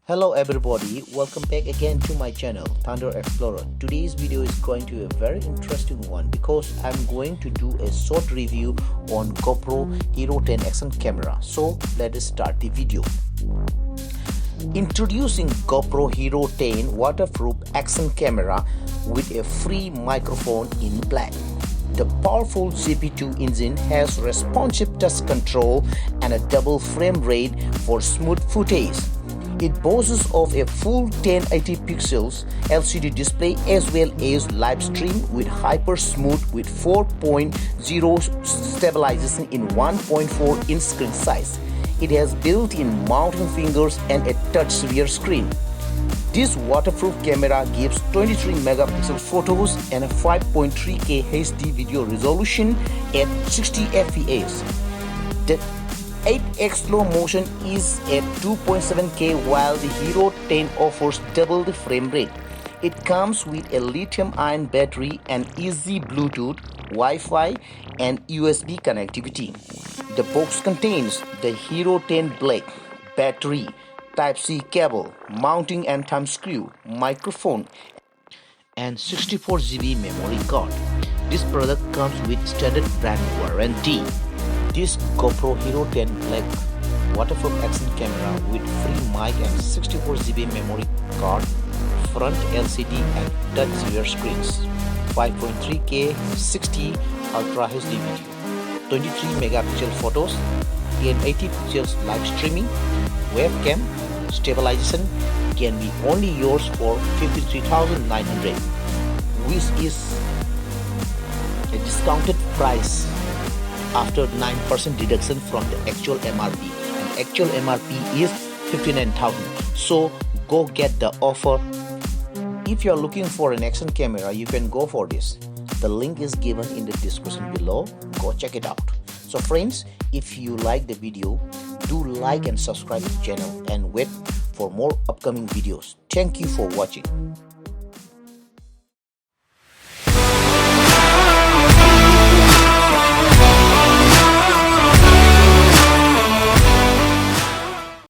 Hello everybody, welcome back again to my channel Thunder Explorer. Today's video is going to be a very interesting one because I'm going to do a short review on GoPro Hero 10 action camera. So let us start the video. Introducing GoPro Hero 10 waterproof action camera with a free microphone in black. The powerful GP2 engine has responsive touch control and a double frame rate for smooth footage. It boasts of a full 1080 pixels LCD display as well as live stream with hyper smooth with 4.0 stabilization in 1.4 inch screen size. It has built-in mounting fingers and a touch rear screen. This waterproof camera gives 23 megapixel photos and a 5.3K HD video resolution at 60 fps. The 8x slow motion is at 2.7K while the Hero 10 offers double the frame rate. It comes with a lithium-ion battery and easy Bluetooth, Wi-Fi and USB connectivity. The box contains the Hero 10 Black, battery, Type-C cable, mounting and thumb screw, microphone and 64GB memory card. This product comes with standard brand warranty. This GoPro Hero 10 Black waterproof action camera with free mic and 64GB memory card, front LCD and touch rear screens, 5.3K 60 Ultra HD video, 23 megapixel photos, 1080 pixels live streaming, webcam, stabilization can be only yours for 53,900, which is a discounted price after 9% deduction from the actual MRP, and actual MRP is 59,000. So go get the offer. If you are looking for an action camera, you can go for this. The link is given in the description below. Go check it out. So friends, if you like the video, do like and subscribe to the channel and wait for more upcoming videos. Thank you for watching.